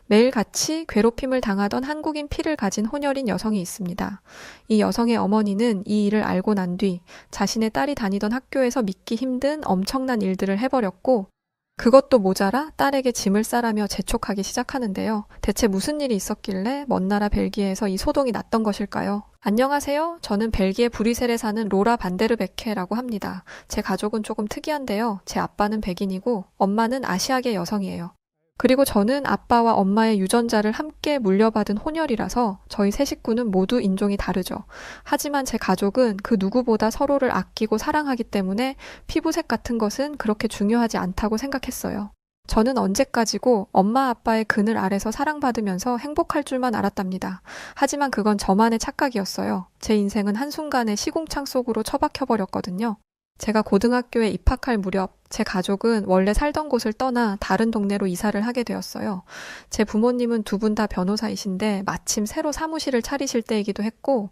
매일같이 괴롭힘을 당하던 한국인 피를 가진 혼혈인 여성이 있습니다. 이 여성의 어머니는 이 일을 알고 난 뒤 자신의 딸이 다니던 학교에서 믿기 힘든 엄청난 일들을 해버렸고, 그것도 모자라 딸에게 짐을 싸라며 재촉하기 시작하는데요. 대체 무슨 일이 있었길래 먼 나라 벨기에에서 이 소동이 났던 것일까요? 안녕하세요. 저는 벨기에 브뤼셀에 사는 로라 반데르베케라고 합니다. 제 가족은 조금 특이한데요. 제 아빠는 백인이고 엄마는 아시아계 여성이에요. 그리고 저는 아빠와 엄마의 유전자를 함께 물려받은 혼혈이라서 저희 세 식구는 모두 인종이 다르죠. 하지만 제 가족은 그 누구보다 서로를 아끼고 사랑하기 때문에 피부색 같은 것은 그렇게 중요하지 않다고 생각했어요. 저는 언제까지고 엄마 아빠의 그늘 아래서 사랑받으면서 행복할 줄만 알았답니다. 하지만 그건 저만의 착각이었어요. 제 인생은 한순간에 시궁창 속으로 처박혀버렸거든요. 제가 고등학교에 입학할 무렵 제 가족은 원래 살던 곳을 떠나 다른 동네로 이사를 하게 되었어요. 제 부모님은 두 분 다 변호사이신데 마침 새로 사무실을 차리실 때이기도 했고,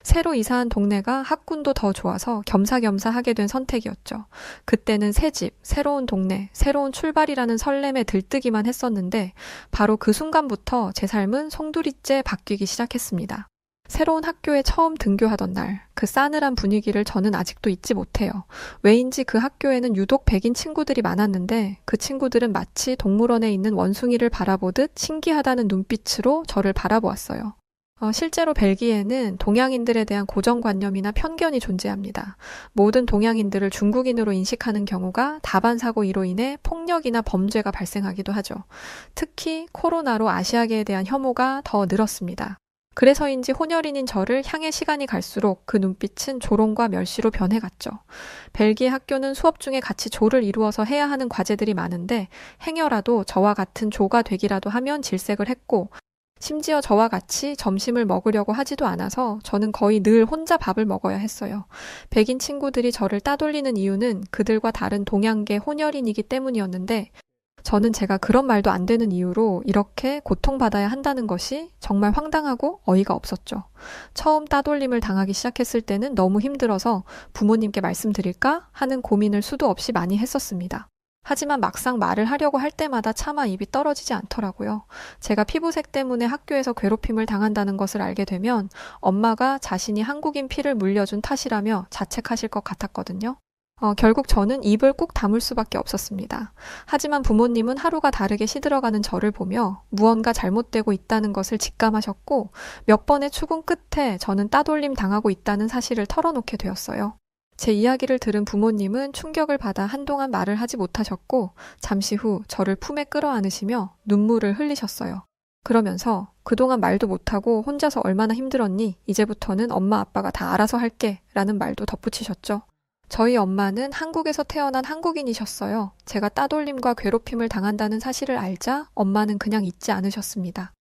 새로 이사한 동네가 학군도 더 좋아서 겸사겸사 하게 된 선택이었죠. 그때는 새 집, 새로운 동네, 새로운 출발이라는 설렘에 들뜨기만 했었는데 바로 그 순간부터 제 삶은 송두리째 바뀌기 시작했습니다. 새로운 학교에 처음 등교하던 날, 그 싸늘한 분위기를 저는 아직도 잊지 못해요. 왜인지 그 학교에는 유독 백인 친구들이 많았는데 그 친구들은 마치 동물원에 있는 원숭이를 바라보듯 신기하다는 눈빛으로 저를 바라보았어요. 실제로 벨기에는 동양인들에 대한 고정관념이나 편견이 존재합니다. 모든 동양인들을 중국인으로 인식하는 경우가 다반사고이로 인해 폭력이나 범죄가 발생하기도 하죠. 특히 코로나로 아시아계에 대한 혐오가 더 늘었습니다. 그래서인지 혼혈인인 저를 향해 시간이 갈수록 그 눈빛은 조롱과 멸시로 변해갔죠. 벨기에 학교는 수업 중에 같이 조를 이루어서 해야 하는 과제들이 많은데 행여라도 저와 같은 조가 되기라도 하면 질색을 했고, 심지어 저와 같이 점심을 먹으려고 하지도 않아서 저는 거의 늘 혼자 밥을 먹어야 했어요. 백인 친구들이 저를 따돌리는 이유는 그들과 다른 동양계 혼혈인이기 때문이었는데, 저는 제가 그런 말도 안 되는 이유로 이렇게 고통받아야 한다는 것이 정말 황당하고 어이가 없었죠. 처음 따돌림을 당하기 시작했을 때는 너무 힘들어서 부모님께 말씀드릴까 하는 고민을 수도 없이 많이 했었습니다. 하지만 막상 말을 하려고 할 때마다 차마 입이 떨어지지 않더라고요. 제가 피부색 때문에 학교에서 괴롭힘을 당한다는 것을 알게 되면 엄마가 자신이 한국인 피를 물려준 탓이라며 자책하실 것 같았거든요. 결국 저는 입을 꾹 다물 수밖에 없었습니다. 하지만 부모님은 하루가 다르게 시들어가는 저를 보며 무언가 잘못되고 있다는 것을 직감하셨고, 몇 번의 추궁 끝에 저는 따돌림 당하고 있다는 사실을 털어놓게 되었어요. 제 이야기를 들은 부모님은 충격을 받아 한동안 말을 하지 못하셨고, 잠시 후 저를 품에 끌어안으시며 눈물을 흘리셨어요. 그러면서 그동안 말도 못하고 혼자서 얼마나 힘들었니? 이제부터는 엄마 아빠가 다 알아서 할게 라는 말도 덧붙이셨죠. 저희 엄마는 한국에서 태어난 한국인이셨어요. 제가 따돌림과 괴롭힘을 당한다는 사실을 알자 엄마는 그냥 잊지 않으셨습니다.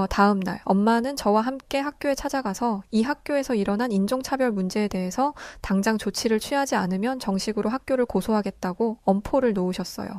다음 날 엄마는 저와 함께 학교에 찾아가서 이 학교에서 일어난 인종차별 문제에 대해서 당장 조치를 취하지 않으면 정식으로 학교를 고소하겠다고 엄포를 놓으셨어요.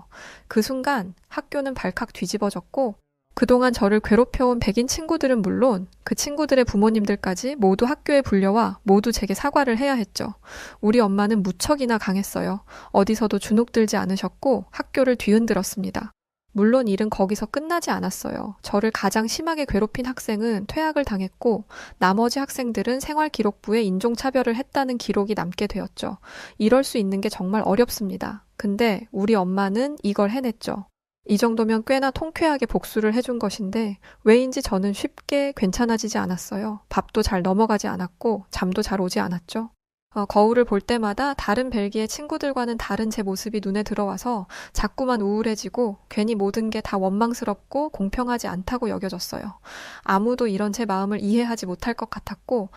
그 순간 학교는 발칵 뒤집어졌고, 그동안 저를 괴롭혀온 백인 친구들은 물론 그 친구들의 부모님들까지 모두 학교에 불려와 모두 제게 사과를 해야 했죠. 우리 엄마는 무척이나 강했어요. 어디서도 주눅들지 않으셨고 학교를 뒤흔들었습니다. 물론 일은 거기서 끝나지 않았어요. 저를 가장 심하게 괴롭힌 학생은 퇴학을 당했고, 나머지 학생들은 생활기록부에 인종차별을 했다는 기록이 남게 되었죠. 이럴 수 있는 게 정말 어렵습니다. 근데 우리 엄마는 이걸 해냈죠. 이 정도면 꽤나 통쾌하게 복수를 해준 것인데 왜인지 저는 쉽게 괜찮아지지 않았어요. 밥도 잘 넘어가지 않았고 잠도 잘 오지 않았죠. 거울을 볼 때마다 다른 벨기에 친구들과는 다른 제 모습이 눈에 들어와서 자꾸만 우울해지고 괜히 모든 게 다 원망스럽고 공평하지 않다고 여겨졌어요. 아무도 이런 제 마음을 이해하지 못할 것 같았고,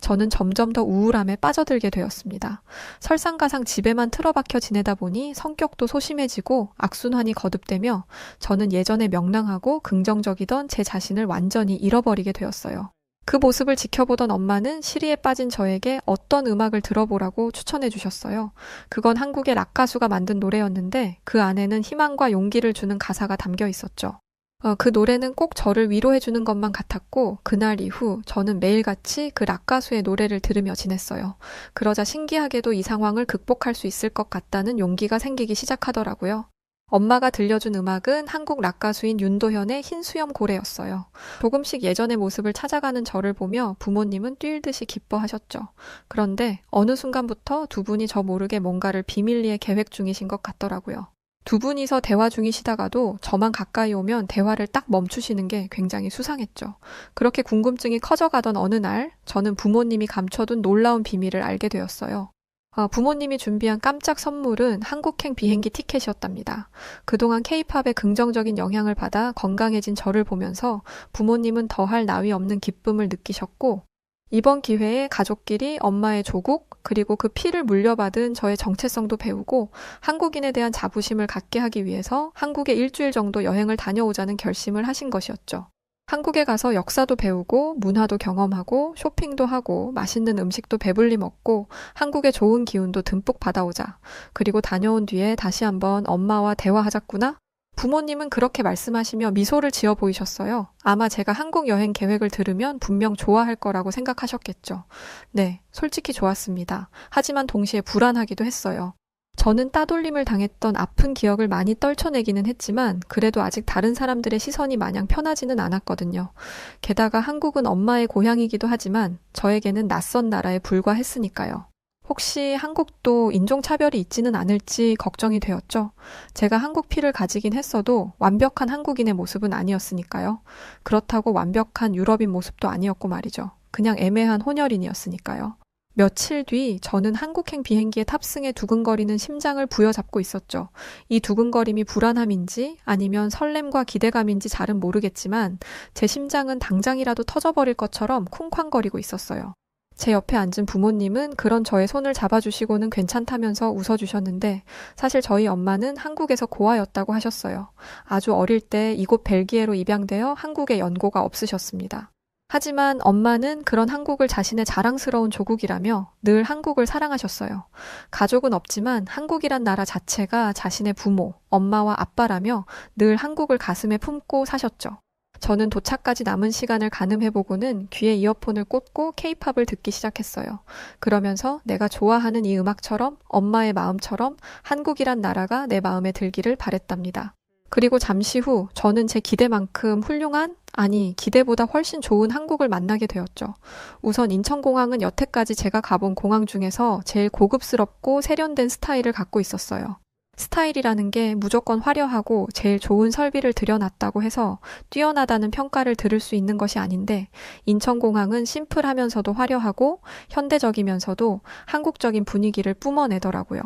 저는 점점 더 우울함에 빠져들게 되었습니다. 설상가상 집에만 틀어박혀 지내다 보니 성격도 소심해지고 악순환이 거듭되며 저는 예전에 명랑하고 긍정적이던 제 자신을 완전히 잃어버리게 되었어요. 그 모습을 지켜보던 엄마는 시리에 빠진 저에게 어떤 음악을 들어보라고 추천해 주셨어요. 그건 한국의 락 가수가 만든 노래였는데 그 안에는 희망과 용기를 주는 가사가 담겨 있었죠. 그 노래는 꼭 저를 위로해주는 것만 같았고, 그날 이후 저는 매일같이 그 락 가수의 노래를 들으며 지냈어요. 그러자 신기하게도 이 상황을 극복할 수 있을 것 같다는 용기가 생기기 시작하더라고요. 엄마가 들려준 음악은 한국 락 가수인 윤도현의 흰 수염 고래였어요. 조금씩 예전의 모습을 찾아가는 저를 보며 부모님은 뛸 듯이 기뻐하셨죠. 그런데 어느 순간부터 두 분이 저 모르게 뭔가를 비밀리에 계획 중이신 것 같더라고요. 두 분이서 대화 중이시다가도 저만 가까이 오면 대화를 딱 멈추시는 게 굉장히 수상했죠. 그렇게 궁금증이 커져가던 어느 날, 저는 부모님이 감춰둔 놀라운 비밀을 알게 되었어요. 부모님이 준비한 깜짝 선물은 한국행 비행기 티켓이었답니다. 그동안 케이팝의 긍정적인 영향을 받아 건강해진 저를 보면서 부모님은 더할 나위 없는 기쁨을 느끼셨고, 이번 기회에 가족끼리 엄마의 조국, 그리고 그 피를 물려받은 저의 정체성도 배우고 한국인에 대한 자부심을 갖게 하기 위해서 한국에 일주일 정도 여행을 다녀오자는 결심을 하신 것이었죠. 한국에 가서 역사도 배우고 문화도 경험하고 쇼핑도 하고 맛있는 음식도 배불리 먹고 한국의 좋은 기운도 듬뿍 받아오자. 그리고 다녀온 뒤에 다시 한번 엄마와 대화하자꾸나? 부모님은 그렇게 말씀하시며 미소를 지어 보이셨어요. 아마 제가 한국 여행 계획을 들으면 분명 좋아할 거라고 생각하셨겠죠. 네, 솔직히 좋았습니다. 하지만 동시에 불안하기도 했어요. 저는 따돌림을 당했던 아픈 기억을 많이 떨쳐내기는 했지만 그래도 아직 다른 사람들의 시선이 마냥 편하지는 않았거든요. 게다가 한국은 엄마의 고향이기도 하지만 저에게는 낯선 나라에 불과했으니까요. 혹시 한국도 인종차별이 있지는 않을지 걱정이 되었죠. 제가 한국 피를 가지긴 했어도 완벽한 한국인의 모습은 아니었으니까요. 그렇다고 완벽한 유럽인 모습도 아니었고 말이죠. 그냥 애매한 혼혈인이었으니까요. 며칠 뒤 저는 한국행 비행기에 탑승해 두근거리는 심장을 부여잡고 있었죠. 이 두근거림이 불안함인지 아니면 설렘과 기대감인지 잘은 모르겠지만 제 심장은 당장이라도 터져버릴 것처럼 쿵쾅거리고 있었어요. 제 옆에 앉은 부모님은 그런 저의 손을 잡아주시고는 괜찮다면서 웃어주셨는데 사실 저희 엄마는 한국에서 고아였다고 하셨어요. 아주 어릴 때 이곳 벨기에로 입양되어 한국에 연고가 없으셨습니다. 하지만 엄마는 그런 한국을 자신의 자랑스러운 조국이라며 늘 한국을 사랑하셨어요. 가족은 없지만 한국이란 나라 자체가 자신의 부모, 엄마와 아빠라며 늘 한국을 가슴에 품고 사셨죠. 저는 도착까지 남은 시간을 가늠해보고는 귀에 이어폰을 꽂고 케이팝을 듣기 시작했어요. 그러면서 내가 좋아하는 이 음악처럼 엄마의 마음처럼 한국이란 나라가 내 마음에 들기를 바랬답니다. 그리고 잠시 후 저는 제 기대만큼 훌륭한, 아니 기대보다 훨씬 좋은 한국을 만나게 되었죠. 우선 인천공항은 여태까지 제가 가본 공항 중에서 제일 고급스럽고 세련된 스타일을 갖고 있었어요. 스타일이라는 게 무조건 화려하고 제일 좋은 설비를 들여놨다고 해서 뛰어나다는 평가를 들을 수 있는 것이 아닌데 인천공항은 심플하면서도 화려하고 현대적이면서도 한국적인 분위기를 뿜어내더라고요.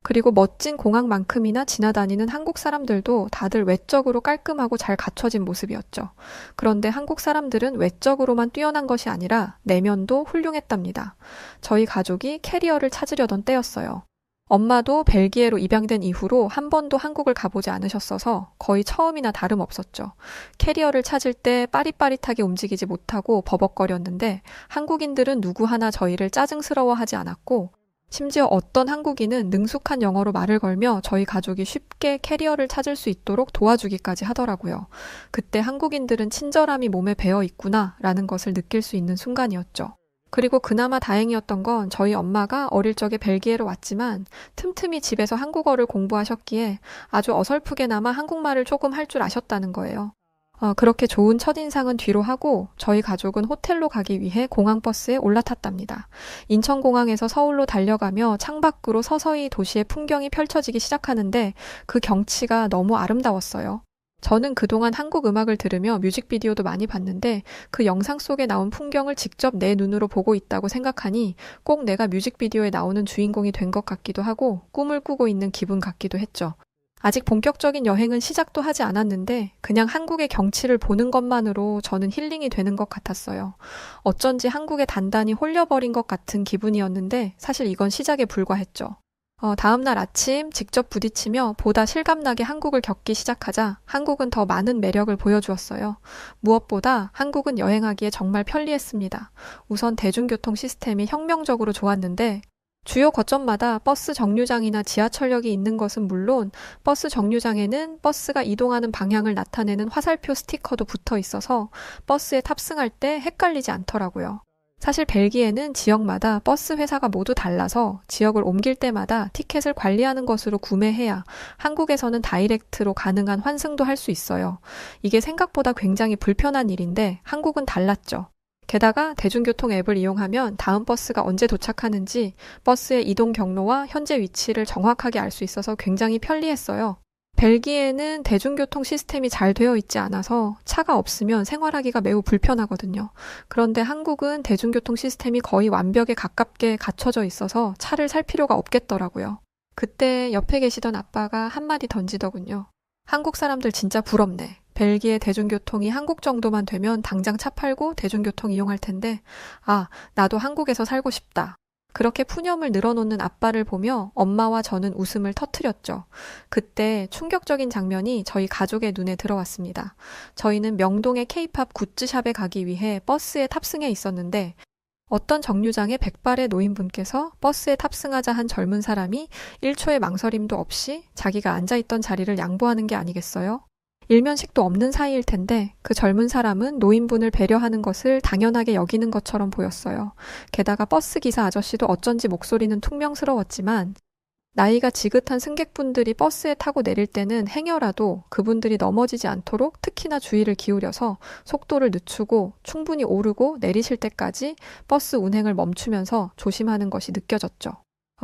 그리고 멋진 공항만큼이나 지나다니는 한국 사람들도 다들 외적으로 깔끔하고 잘 갖춰진 모습이었죠. 그런데 한국 사람들은 외적으로만 뛰어난 것이 아니라 내면도 훌륭했답니다. 저희 가족이 캐리어를 찾으려던 때였어요. 엄마도 벨기에로 입양된 이후로 한 번도 한국을 가보지 않으셨어서 거의 처음이나 다름없었죠. 캐리어를 찾을 때 빠릿빠릿하게 움직이지 못하고 버벅거렸는데 한국인들은 누구 하나 저희를 짜증스러워하지 않았고 심지어 어떤 한국인은 능숙한 영어로 말을 걸며 저희 가족이 쉽게 캐리어를 찾을 수 있도록 도와주기까지 하더라고요. 그때 한국인들은 친절함이 몸에 배어 있구나 라는 것을 느낄 수 있는 순간이었죠. 그리고 그나마 다행이었던 건 저희 엄마가 어릴 적에 벨기에로 왔지만 틈틈이 집에서 한국어를 공부하셨기에 아주 어설프게나마 한국말을 조금 할 줄 아셨다는 거예요. 그렇게 좋은 첫인상은 뒤로 하고 저희 가족은 호텔로 가기 위해 공항버스에 올라탔답니다. 인천공항에서 서울로 달려가며 창밖으로 서서히 도시의 풍경이 펼쳐지기 시작하는데 그 경치가 너무 아름다웠어요. 저는 그동안 한국 음악을 들으며 뮤직비디오도 많이 봤는데 그 영상 속에 나온 풍경을 직접 내 눈으로 보고 있다고 생각하니 꼭 내가 뮤직비디오에 나오는 주인공이 된 것 같기도 하고 꿈을 꾸고 있는 기분 같기도 했죠. 아직 본격적인 여행은 시작도 하지 않았는데 그냥 한국의 경치를 보는 것만으로 저는 힐링이 되는 것 같았어요. 어쩐지 한국에 단단히 홀려버린 것 같은 기분이었는데 사실 이건 시작에 불과했죠. 다음날 아침 직접 부딪히며 보다 실감나게 한국을 겪기 시작하자 한국은 더 많은 매력을 보여주었어요. 무엇보다 한국은 여행하기에 정말 편리했습니다. 우선 대중교통 시스템이 혁명적으로 좋았는데 주요 거점마다 버스 정류장이나 지하철역이 있는 것은 물론 버스 정류장에는 버스가 이동하는 방향을 나타내는 화살표 스티커도 붙어 있어서 버스에 탑승할 때 헷갈리지 않더라고요. 사실 벨기에는 지역마다 버스 회사가 모두 달라서 지역을 옮길 때마다 티켓을 관리하는 것으로 구매해야 한국에서는 다이렉트로 가능한 환승도 할 수 있어요. 이게 생각보다 굉장히 불편한 일인데 한국은 달랐죠. 게다가 대중교통 앱을 이용하면 다음 버스가 언제 도착하는지 버스의 이동 경로와 현재 위치를 정확하게 알 수 있어서 굉장히 편리했어요. 벨기에는 대중교통 시스템이 잘 되어 있지 않아서 차가 없으면 생활하기가 매우 불편하거든요. 그런데 한국은 대중교통 시스템이 거의 완벽에 가깝게 갖춰져 있어서 차를 살 필요가 없겠더라고요. 그때 옆에 계시던 아빠가 한마디 던지더군요. 한국 사람들 진짜 부럽네. 벨기에 대중교통이 한국 정도만 되면 당장 차 팔고 대중교통 이용할 텐데, 아, 나도 한국에서 살고 싶다. 그렇게 푸념을 늘어놓는 아빠를 보며 엄마와 저는 웃음을 터뜨렸죠. 그때 충격적인 장면이 저희 가족의 눈에 들어왔습니다. 저희는 명동의 케이팝 굿즈샵에 가기 위해 버스에 탑승해 있었는데 어떤 정류장에 백발의 노인분께서 버스에 탑승하자 한 젊은 사람이 1초의 망설임도 없이 자기가 앉아있던 자리를 양보하는 게 아니겠어요? 일면식도 없는 사이일 텐데 그 젊은 사람은 노인분을 배려하는 것을 당연하게 여기는 것처럼 보였어요. 게다가 버스 기사 아저씨도 어쩐지 목소리는 퉁명스러웠지만 나이가 지긋한 승객분들이 버스에 타고 내릴 때는 행여라도 그분들이 넘어지지 않도록 특히나 주의를 기울여서 속도를 늦추고 충분히 오르고 내리실 때까지 버스 운행을 멈추면서 조심하는 것이 느껴졌죠.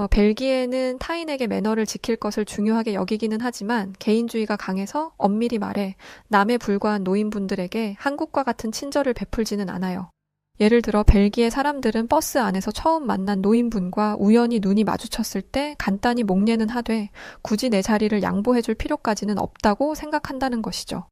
벨기에는 타인에게 매너를 지킬 것을 중요하게 여기기는 하지만 개인주의가 강해서 엄밀히 말해 남에 불과한 노인분들에게 한국과 같은 친절을 베풀지는 않아요. 예를 들어 벨기에 사람들은 버스 안에서 처음 만난 노인분과 우연히 눈이 마주쳤을 때 간단히 목례는 하되 굳이 내 자리를 양보해줄 필요까지는 없다고 생각한다는 것이죠.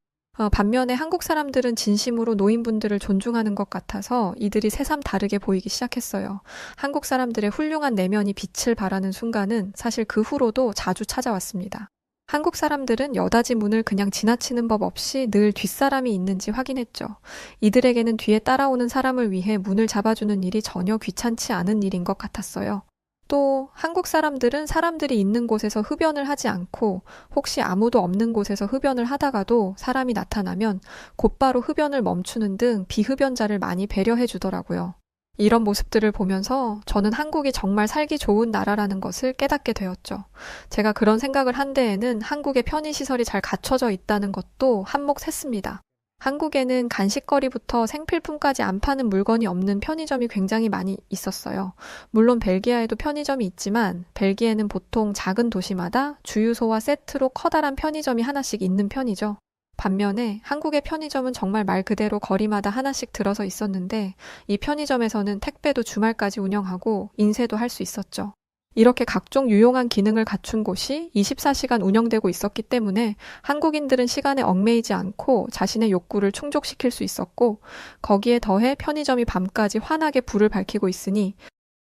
반면에 한국 사람들은 진심으로 노인분들을 존중하는 것 같아서 이들이 새삼 다르게 보이기 시작했어요. 한국 사람들의 훌륭한 내면이 빛을 발하는 순간은 사실 그 후로도 자주 찾아왔습니다. 한국 사람들은 여닫이 문을 그냥 지나치는 법 없이 늘 뒷사람이 있는지 확인했죠. 이들에게는 뒤에 따라오는 사람을 위해 문을 잡아주는 일이 전혀 귀찮지 않은 일인 것 같았어요. 또 한국 사람들은 사람들이 있는 곳에서 흡연을 하지 않고 혹시 아무도 없는 곳에서 흡연을 하다가도 사람이 나타나면 곧바로 흡연을 멈추는 등 비흡연자를 많이 배려해 주더라고요. 이런 모습들을 보면서 저는 한국이 정말 살기 좋은 나라라는 것을 깨닫게 되었죠. 제가 그런 생각을 한 데에는 한국의 편의시설이 잘 갖춰져 있다는 것도 한몫했습니다. 한국에는 간식거리부터 생필품까지 안 파는 물건이 없는 편의점이 굉장히 많이 있었어요. 물론 벨기에에도 편의점이 있지만 벨기에는 보통 작은 도시마다 주유소와 세트로 커다란 편의점이 하나씩 있는 편이죠. 반면에 한국의 편의점은 정말 말 그대로 거리마다 하나씩 들어서 있었는데 이 편의점에서는 택배도 주말까지 운영하고 인쇄도 할 수 있었죠. 이렇게 각종 유용한 기능을 갖춘 곳이 24시간 운영되고 있었기 때문에 한국인들은 시간에 얽매이지 않고 자신의 욕구를 충족시킬 수 있었고 거기에 더해 편의점이 밤까지 환하게 불을 밝히고 있으니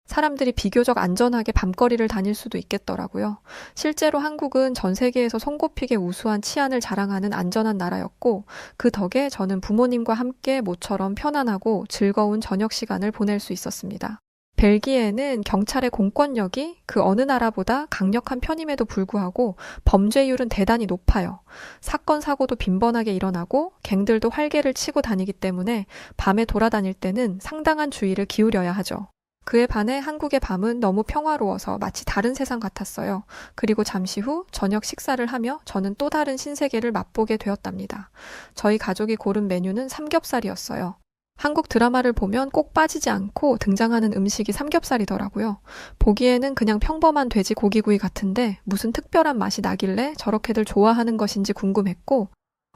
사람들이 비교적 안전하게 밤거리를 다닐 수도 있겠더라고요. 실제로 한국은 전 세계에서 손꼽히게 우수한 치안을 자랑하는 안전한 나라였고 그 덕에 저는 부모님과 함께 모처럼 편안하고 즐거운 저녁 시간을 보낼 수 있었습니다. 벨기에는 경찰의 공권력이 그 어느 나라보다 강력한 편임에도 불구하고 범죄율은 대단히 높아요. 사건, 사고도 빈번하게 일어나고 갱들도 활개를 치고 다니기 때문에 밤에 돌아다닐 때는 상당한 주의를 기울여야 하죠. 그에 반해 한국의 밤은 너무 평화로워서 마치 다른 세상 같았어요. 그리고 잠시 후 저녁 식사를 하며 저는 또 다른 신세계를 맛보게 되었답니다. 저희 가족이 고른 메뉴는 삼겹살이었어요. 한국 드라마를 보면 꼭 빠지지 않고 등장하는 음식이 삼겹살이더라고요. 보기에는 그냥 평범한 돼지 고기구이 같은데 무슨 특별한 맛이 나길래 저렇게들 좋아하는 것인지 궁금했고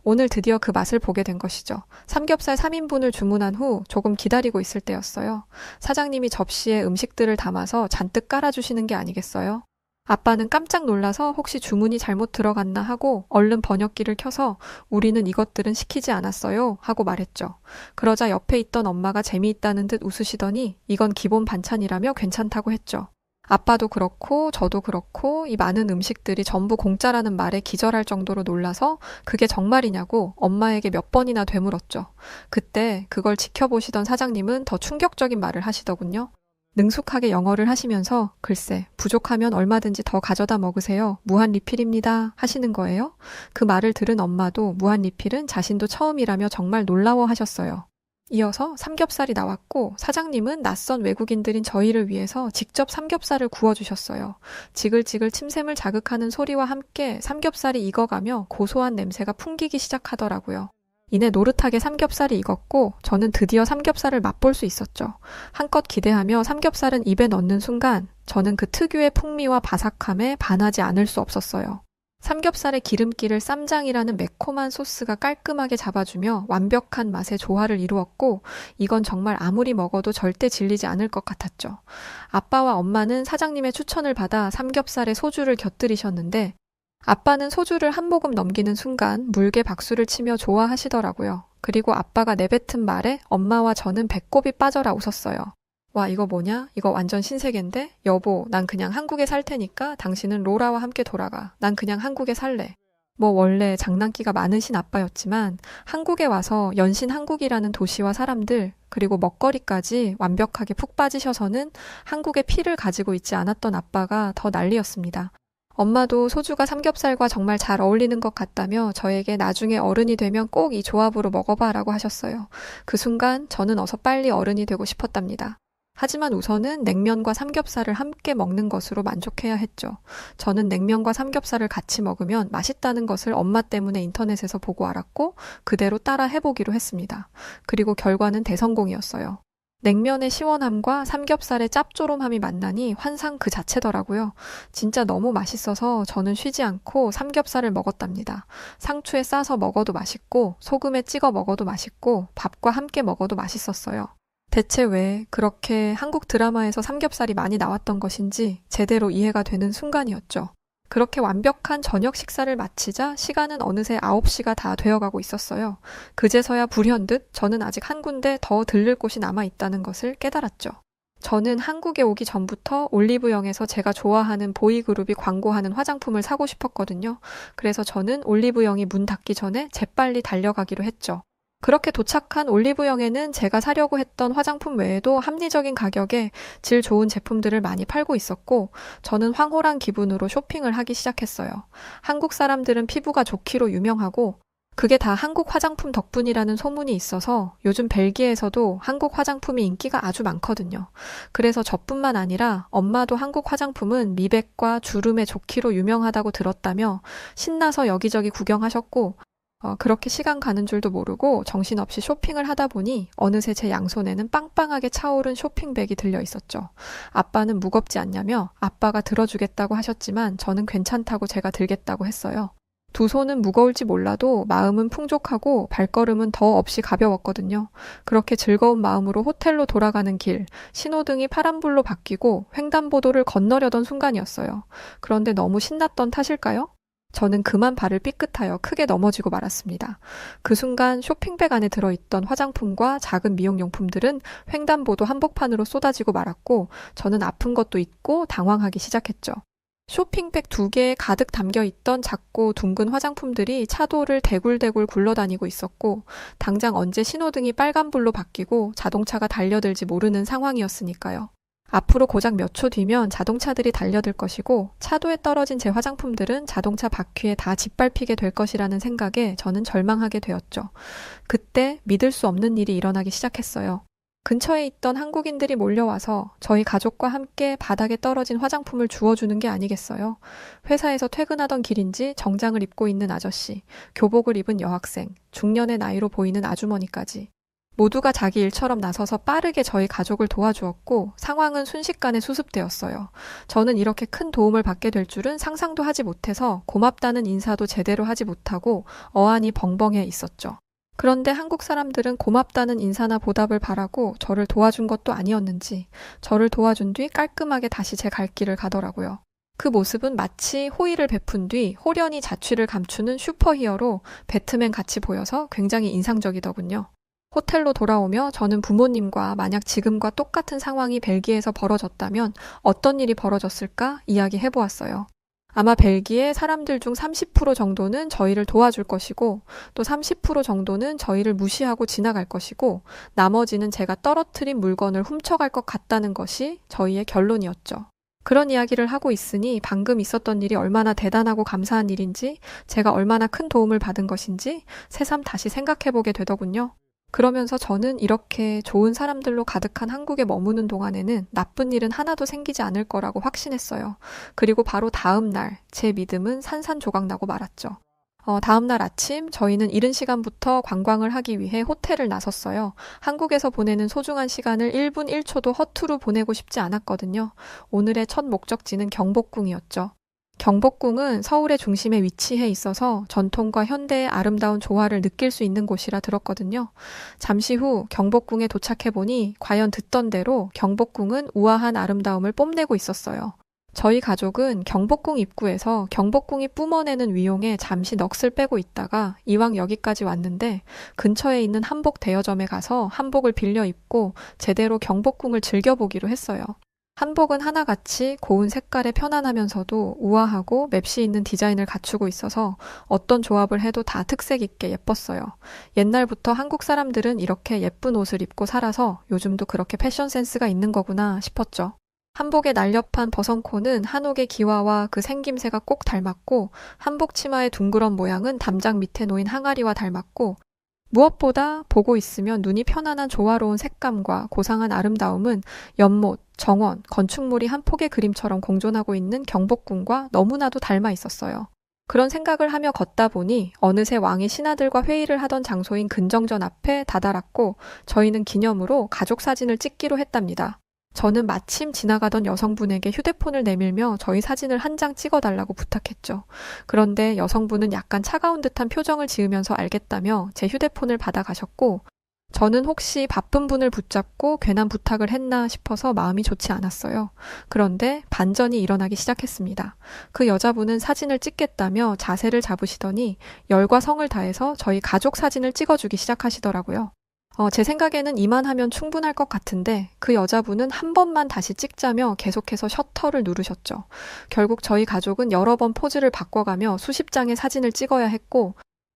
오늘 드디어 그 맛을 보게 된 것이죠. 삼겹살 3인분을 주문한 후 조금 기다리고 있을 때였어요. 사장님이 접시에 음식들을 담아서 잔뜩 깔아주시는 게 아니겠어요? 아빠는 깜짝 놀라서 혹시 주문이 잘못 들어갔나 하고 얼른 번역기를 켜서 우리는 이것들은 시키지 않았어요 하고 말했죠. 그러자 옆에 있던 엄마가 재미있다는 듯 웃으시더니 이건 기본 반찬이라며 괜찮다고 했죠. 아빠도 그렇고 저도 그렇고 이 많은 음식들이 전부 공짜라는 말에 기절할 정도로 놀라서 그게 정말이냐고 엄마에게 몇 번이나 되물었죠. 그때 그걸 지켜보시던 사장님은 더 충격적인 말을 하시더군요. 능숙하게 영어를 하시면서 글쎄 부족하면 얼마든지 더 가져다 먹으세요. 무한 리필입니다. 하시는 거예요. 그 말을 들은 엄마도 무한 리필은 자신도 처음이라며 정말 놀라워하셨어요. 이어서 삼겹살이 나왔고 사장님은 낯선 외국인들인 저희를 위해서 직접 삼겹살을 구워주셨어요. 지글지글 침샘을 자극하는 소리와 함께 삼겹살이 익어가며 고소한 냄새가 풍기기 시작하더라고요. 이내 노릇하게 삼겹살이 익었고 저는 드디어 삼겹살을 맛볼 수 있었죠. 한껏 기대하며 삼겹살은 입에 넣는 순간 저는 그 특유의 풍미와 바삭함에 반하지 않을 수 없었어요. 삼겹살의 기름기를 쌈장이라는 매콤한 소스가 깔끔하게 잡아주며 완벽한 맛의 조화를 이루었고 이건 정말 아무리 먹어도 절대 질리지 않을 것 같았죠. 아빠와 엄마는 사장님의 추천을 받아 삼겹살에 소주를 곁들이셨는데 아빠는 소주를 한 모금 넘기는 순간 물개 박수를 치며 좋아하시더라고요. 그리고 아빠가 내뱉은 말에 엄마와 저는 배꼽이 빠져라 웃었어요. 와, 이거 뭐냐? 이거 완전 신세계인데? 여보, 난 그냥 한국에 살 테니까 당신은 로라와 함께 돌아가. 난 그냥 한국에 살래. 뭐 원래 장난기가 많으신 아빠였지만 한국에 와서 연신 한국이라는 도시와 사람들 그리고 먹거리까지 완벽하게 푹 빠지셔서는 한국의 피를 가지고 있지 않았던 아빠가 더 난리였습니다. 엄마도 소주가 삼겹살과 정말 잘 어울리는 것 같다며 저에게 나중에 어른이 되면 꼭 이 조합으로 먹어봐라고 하셨어요. 그 순간 저는 어서 빨리 어른이 되고 싶었답니다. 하지만 우선은 냉면과 삼겹살을 함께 먹는 것으로 만족해야 했죠. 저는 냉면과 삼겹살을 같이 먹으면 맛있다는 것을 엄마 때문에 인터넷에서 보고 알았고 그대로 따라 해보기로 했습니다. 그리고 결과는 대성공이었어요. 냉면의 시원함과 삼겹살의 짭조름함이 만나니 환상 그 자체더라고요. 진짜 너무 맛있어서 저는 쉬지 않고 삼겹살을 먹었답니다. 상추에 싸서 먹어도 맛있고 소금에 찍어 먹어도 맛있고 밥과 함께 먹어도 맛있었어요. 대체 왜 그렇게 한국 드라마에서 삼겹살이 많이 나왔던 것인지 제대로 이해가 되는 순간이었죠. 그렇게 완벽한 저녁 식사를 마치자 시간은 어느새 9시가 다 되어가고 있었어요. 그제서야 불현듯 저는 아직 한 군데 더 들를 곳이 남아있다는 것을 깨달았죠. 저는 한국에 오기 전부터 올리브영에서 제가 좋아하는 보이그룹이 광고하는 화장품을 사고 싶었거든요. 그래서 저는 올리브영이 문 닫기 전에 재빨리 달려가기로 했죠. 그렇게 도착한 올리브영에는 제가 사려고 했던 화장품 외에도 합리적인 가격에 질 좋은 제품들을 많이 팔고 있었고 저는 황홀한 기분으로 쇼핑을 하기 시작했어요. 한국 사람들은 피부가 좋기로 유명하고 그게 다 한국 화장품 덕분이라는 소문이 있어서 요즘 벨기에에서도 한국 화장품이 인기가 아주 많거든요. 그래서 저뿐만 아니라 엄마도 한국 화장품은 미백과 주름에 좋기로 유명하다고 들었다며 신나서 여기저기 구경하셨고 그렇게 시간 가는 줄도 모르고 정신없이 쇼핑을 하다 보니 어느새 제 양손에는 빵빵하게 차오른 쇼핑백이 들려 있었죠. 아빠는 무겁지 않냐며 아빠가 들어주겠다고 하셨지만 저는 괜찮다고 제가 들겠다고 했어요. 두 손은 무거울지 몰라도 마음은 풍족하고 발걸음은 더 없이 가벼웠거든요. 그렇게 즐거운 마음으로 호텔로 돌아가는 길, 신호등이 파란불로 바뀌고 횡단보도를 건너려던 순간이었어요. 그런데 너무 신났던 탓일까요? 저는 그만 발을 삐끗하여 크게 넘어지고 말았습니다. 그 순간 쇼핑백 안에 들어있던 화장품과 작은 미용용품들은 횡단보도 한복판으로 쏟아지고 말았고 저는 아픈 것도 있고 당황하기 시작했죠. 쇼핑백 2개에 가득 담겨있던 작고 둥근 화장품들이 차도를 대굴대굴 굴러다니고 있었고 당장 언제 신호등이 빨간불로 바뀌고 자동차가 달려들지 모르는 상황이었으니까요. 앞으로 고작 몇 초 뒤면 자동차들이 달려들 것이고 차도에 떨어진 제 화장품들은 자동차 바퀴에 다 짓밟히게 될 것이라는 생각에 저는 절망하게 되었죠. 그때 믿을 수 없는 일이 일어나기 시작했어요. 근처에 있던 한국인들이 몰려와서 저희 가족과 함께 바닥에 떨어진 화장품을 주워주는 게 아니겠어요. 회사에서 퇴근하던 길인지 정장을 입고 있는 아저씨, 교복을 입은 여학생, 중년의 나이로 보이는 아주머니까지. 모두가 자기 일처럼 나서서 빠르게 저희 가족을 도와주었고 상황은 순식간에 수습되었어요. 저는 이렇게 큰 도움을 받게 될 줄은 상상도 하지 못해서 고맙다는 인사도 제대로 하지 못하고 어안이 벙벙해 있었죠. 그런데 한국 사람들은 고맙다는 인사나 보답을 바라고 저를 도와준 것도 아니었는지 저를 도와준 뒤 깔끔하게 다시 제 갈 길을 가더라고요. 그 모습은 마치 호의를 베푼 뒤 호련히 자취를 감추는 슈퍼히어로 배트맨 같이 보여서 굉장히 인상적이더군요. 호텔로 돌아오며 저는 부모님과 만약 지금과 똑같은 상황이 벨기에에서 벌어졌다면 어떤 일이 벌어졌을까 이야기해보았어요. 아마 벨기에 사람들 중 30% 정도는 저희를 도와줄 것이고 또 30% 정도는 저희를 무시하고 지나갈 것이고 나머지는 제가 떨어뜨린 물건을 훔쳐갈 것 같다는 것이 저희의 결론이었죠. 그런 이야기를 하고 있으니 방금 있었던 일이 얼마나 대단하고 감사한 일인지 제가 얼마나 큰 도움을 받은 것인지 새삼 다시 생각해보게 되더군요. 그러면서 저는 이렇게 좋은 사람들로 가득한 한국에 머무는 동안에는 나쁜 일은 하나도 생기지 않을 거라고 확신했어요. 그리고 바로 다음 날 제 믿음은 산산조각나고 말았죠. 다음 날 아침 저희는 이른 시간부터 관광을 하기 위해 호텔을 나섰어요. 한국에서 보내는 소중한 시간을 1분 1초도 허투루 보내고 싶지 않았거든요. 오늘의 첫 목적지는 경복궁이었죠. 경복궁은 서울의 중심에 위치해 있어서 전통과 현대의 아름다운 조화를 느낄 수 있는 곳이라 들었거든요. 잠시 후 경복궁에 도착해보니 과연 듣던 대로 경복궁은 우아한 아름다움을 뽐내고 있었어요. 저희 가족은 경복궁 입구에서 경복궁이 뿜어내는 위용에 잠시 넋을 빼고 있다가 이왕 여기까지 왔는데 근처에 있는 한복 대여점에 가서 한복을 빌려 입고 제대로 경복궁을 즐겨보기로 했어요. 한복은 하나같이 고운 색깔에 편안하면서도 우아하고 맵시 있는 디자인을 갖추고 있어서 어떤 조합을 해도 다 특색 있게 예뻤어요. 옛날부터 한국 사람들은 이렇게 예쁜 옷을 입고 살아서 요즘도 그렇게 패션 센스가 있는 거구나 싶었죠. 한복의 날렵한 버선코는 한옥의 기와와 그 생김새가 꼭 닮았고 한복 치마의 둥그런 모양은 담장 밑에 놓인 항아리와 닮았고 무엇보다 보고 있으면 눈이 편안한 조화로운 색감과 고상한 아름다움은 연못, 정원, 건축물이 한 폭의 그림처럼 공존하고 있는 경복궁과 너무나도 닮아 있었어요. 그런 생각을 하며 걷다 보니 어느새 왕이 신하들과 회의를 하던 장소인 근정전 앞에 다다랐고 저희는 기념으로 가족 사진을 찍기로 했답니다. 저는 마침 지나가던 여성분에게 휴대폰을 내밀며 저희 사진을 한 장 찍어달라고 부탁했죠. 그런데 여성분은 약간 차가운 듯한 표정을 지으면서 알겠다며 제 휴대폰을 받아가셨고 저는 혹시 바쁜 분을 붙잡고 괜한 부탁을 했나 싶어서 마음이 좋지 않았어요. 그런데 반전이 일어나기 시작했습니다. 그 여자분은 사진을 찍겠다며 자세를 잡으시더니 열과 성을 다해서 저희 가족 사진을 찍어주기 시작하시더라고요. 제 생각에는 이만하면 충분할 것 같은데 그 여자분은 한 번만 다시 찍자며 계속해서 셔터를 누르셨죠. 결국 저희 가족은 여러 번 포즈를 바꿔가며 수십 장의 사진을 찍어야 했고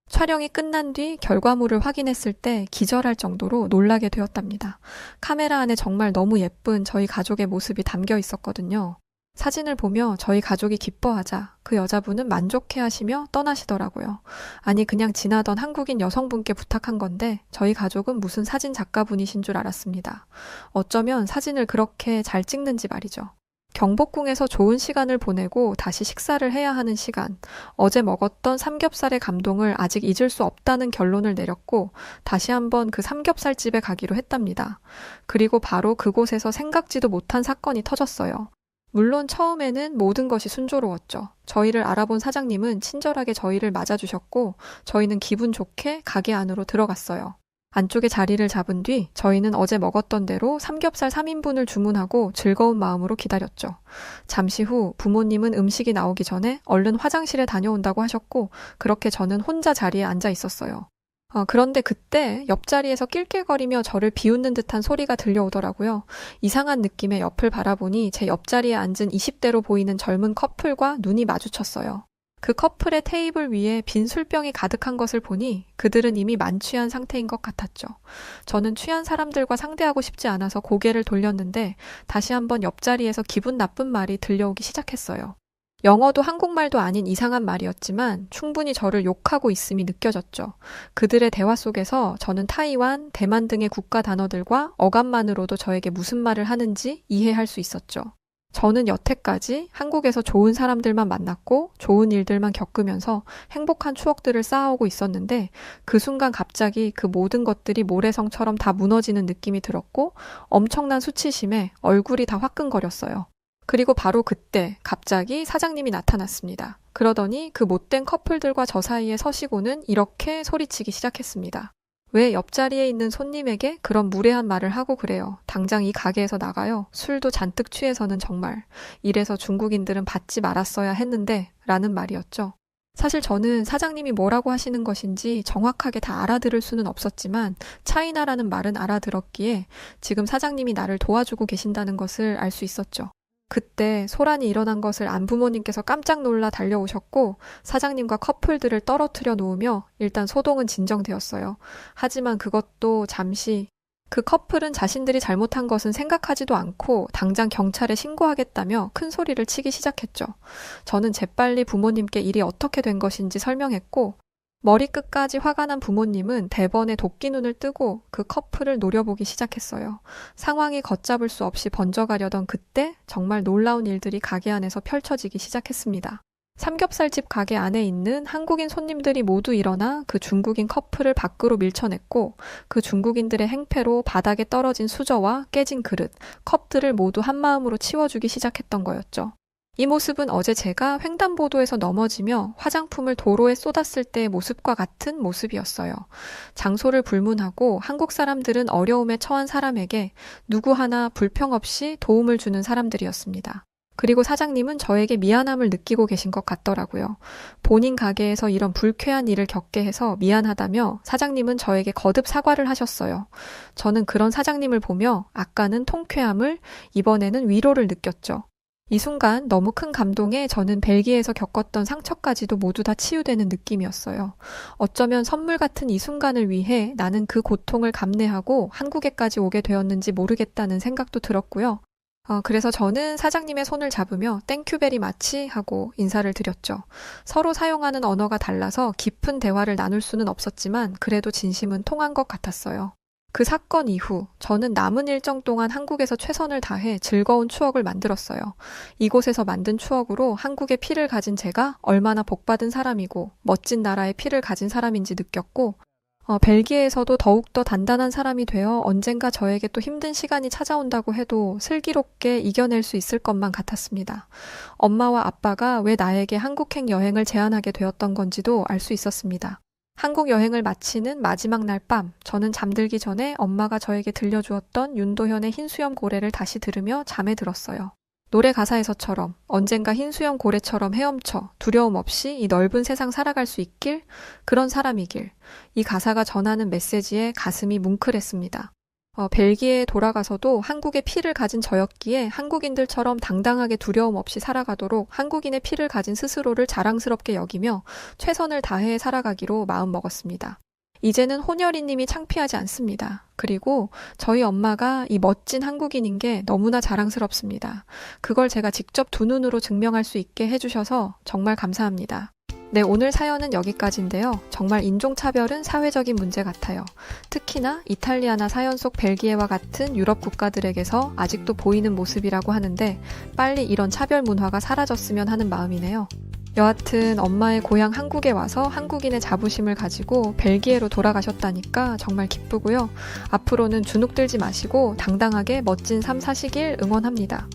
촬영이 끝난 뒤 결과물을 확인했을 때 기절할 정도로 놀라게 되었답니다. 카메라 안에 정말 너무 예쁜 저희 가족의 모습이 담겨 있었거든요. 사진을 보며 저희 가족이 기뻐하자 그 여자분은 만족해하시며 떠나시더라고요. 아니 그냥 지나던 한국인 여성분께 부탁한 건데 저희 가족은 무슨 사진 작가분이신 줄 알았습니다. 어쩌면 사진을 그렇게 잘 찍는지 말이죠. 경복궁에서 좋은 시간을 보내고 다시 식사를 해야 하는 시간, 어제 먹었던 삼겹살의 감동을 아직 잊을 수 없다는 결론을 내렸고 다시 한번 그 삼겹살집에 가기로 했답니다. 그리고 바로 그곳에서 생각지도 못한 사건이 터졌어요. 물론 처음에는 모든 것이 순조로웠죠. 저희를 알아본 사장님은 친절하게 저희를 맞아주셨고 저희는 기분 좋게 가게 안으로 들어갔어요. 안쪽에 자리를 잡은 뒤 저희는 어제 먹었던 대로 삼겹살 3인분을 주문하고 즐거운 마음으로 기다렸죠. 잠시 후 부모님은 음식이 나오기 전에 얼른 화장실에 다녀온다고 하셨고 그렇게 저는 혼자 자리에 앉아 있었어요. 그런데 그때 옆자리에서 낄낄거리며 저를 비웃는 듯한 소리가 들려오더라고요. 이상한 느낌의 옆을 바라보니 제 옆자리에 앉은 20대로 보이는 젊은 커플과 눈이 마주쳤어요. 그 커플의 테이블 위에 빈 술병이 가득한 것을 보니 그들은 이미 만취한 상태인 것 같았죠. 저는 취한 사람들과 상대하고 싶지 않아서 고개를 돌렸는데 다시 한번 옆자리에서 기분 나쁜 말이 들려오기 시작했어요. 영어도 한국말도 아닌 이상한 말이었지만 충분히 저를 욕하고 있음이 느껴졌죠. 그들의 대화 속에서 저는 타이완, 대만 등의 국가 단어들과 어감만으로도 저에게 무슨 말을 하는지 이해할 수 있었죠. 저는 여태까지 한국에서 좋은 사람들만 만났고 좋은 일들만 겪으면서 행복한 추억들을 쌓아오고 있었는데 그 순간 갑자기 그 모든 것들이 모래성처럼 다 무너지는 느낌이 들었고 엄청난 수치심에 얼굴이 다 화끈거렸어요. 그리고 바로 그때 갑자기 사장님이 나타났습니다. 그러더니 그 못된 커플들과 저 사이에 서시고는 이렇게 소리치기 시작했습니다. 왜 옆자리에 있는 손님에게 그런 무례한 말을 하고 그래요. 당장 이 가게에서 나가요. 술도 잔뜩 취해서는 정말. 이래서 중국인들은 받지 말았어야 했는데 라는 말이었죠. 사실 저는 사장님이 뭐라고 하시는 것인지 정확하게 다 알아들을 수는 없었지만 차이나라는 말은 알아들었기에 지금 사장님이 나를 도와주고 계신다는 것을 알 수 있었죠. 그때 소란이 일어난 것을 안 부모님께서 깜짝 놀라 달려오셨고 사장님과 커플들을 떨어뜨려 놓으며 일단 소동은 진정되었어요. 하지만 그것도 잠시 그 커플은 자신들이 잘못한 것은 생각하지도 않고 당장 경찰에 신고하겠다며 큰 소리를 치기 시작했죠. 저는 재빨리 부모님께 일이 어떻게 된 것인지 설명했고 머리끝까지 화가 난 부모님은 대번에 도끼눈을 뜨고 그 커플을 노려보기 시작했어요. 상황이 걷잡을 수 없이 번져가려던 그때 정말 놀라운 일들이 가게 안에서 펼쳐지기 시작했습니다. 삼겹살집 가게 안에 있는 한국인 손님들이 모두 일어나 그 중국인 커플을 밖으로 밀쳐냈고 그 중국인들의 행패로 바닥에 떨어진 수저와 깨진 그릇, 컵들을 모두 한마음으로 치워주기 시작했던 거였죠. 이 모습은 어제 제가 횡단보도에서 넘어지며 화장품을 도로에 쏟았을 때의 모습과 같은 모습이었어요. 장소를 불문하고 한국 사람들은 어려움에 처한 사람에게 누구 하나 불평 없이 도움을 주는 사람들이었습니다. 그리고 사장님은 저에게 미안함을 느끼고 계신 것 같더라고요. 본인 가게에서 이런 불쾌한 일을 겪게 해서 미안하다며 사장님은 저에게 거듭 사과를 하셨어요. 저는 그런 사장님을 보며 아까는 통쾌함을, 이번에는 위로를 느꼈죠. 이 순간 너무 큰 감동에 저는 벨기에에서 겪었던 상처까지도 모두 다 치유되는 느낌이었어요. 어쩌면 선물 같은 이 순간을 위해 나는 그 고통을 감내하고 한국에까지 오게 되었는지 모르겠다는 생각도 들었고요. 그래서 저는 사장님의 손을 잡으며 땡큐 베리 마치 하고 인사를 드렸죠. 서로 사용하는 언어가 달라서 깊은 대화를 나눌 수는 없었지만 그래도 진심은 통한 것 같았어요. 그 사건 이후 저는 남은 일정 동안 한국에서 최선을 다해 즐거운 추억을 만들었어요. 이곳에서 만든 추억으로 한국의 피를 가진 제가 얼마나 복받은 사람이고 멋진 나라의 피를 가진 사람인지 느꼈고 벨기에에서도 더욱더 단단한 사람이 되어 언젠가 저에게 또 힘든 시간이 찾아온다고 해도 슬기롭게 이겨낼 수 있을 것만 같았습니다. 엄마와 아빠가 왜 나에게 한국행 여행을 제안하게 되었던 건지도 알 수 있었습니다. 한국 여행을 마치는 마지막 날 밤, 저는 잠들기 전에 엄마가 저에게 들려주었던 윤도현의 흰수염 고래를 다시 들으며 잠에 들었어요. 노래 가사에서처럼 언젠가 흰수염 고래처럼 헤엄쳐 두려움 없이 이 넓은 세상 살아갈 수 있길, 그런 사람이길, 이 가사가 전하는 메시지에 가슴이 뭉클했습니다. 벨기에에 돌아가서도 한국의 피를 가진 저였기에 한국인들처럼 당당하게 두려움 없이 살아가도록 한국인의 피를 가진 스스로를 자랑스럽게 여기며 최선을 다해 살아가기로 마음먹었습니다. 이제는 혼혈이님이 창피하지 않습니다. 그리고 저희 엄마가 이 멋진 한국인인 게 너무나 자랑스럽습니다. 그걸 제가 직접 두 눈으로 증명할 수 있게 해주셔서 정말 감사합니다. 네, 오늘 사연은 여기까지인데요. 정말 인종차별은 사회적인 문제 같아요. 특히나 이탈리아나 사연 속 벨기에와 같은 유럽 국가들에게서 아직도 보이는 모습이라고 하는데 빨리 이런 차별 문화가 사라졌으면 하는 마음이네요. 여하튼 엄마의 고향 한국에 와서 한국인의 자부심을 가지고 벨기에로 돌아가셨다니까 정말 기쁘고요. 앞으로는 주눅 들지 마시고 당당하게 멋진 삶 사시길 응원합니다.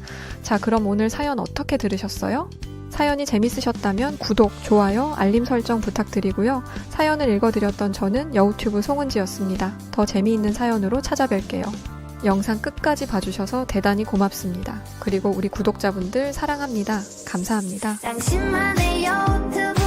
자, 그럼 오늘 사연 어떻게 들으셨어요? 사연이 재밌으셨다면 구독, 좋아요, 알림 설정 부탁드리고요. 사연을 읽어드렸던 저는 여우튜브 송은지였습니다. 더 재미있는 사연으로 찾아뵐게요. 영상 끝까지 봐주셔서 대단히 고맙습니다. 그리고 우리 구독자분들 사랑합니다. 감사합니다. 당신만의 유튜브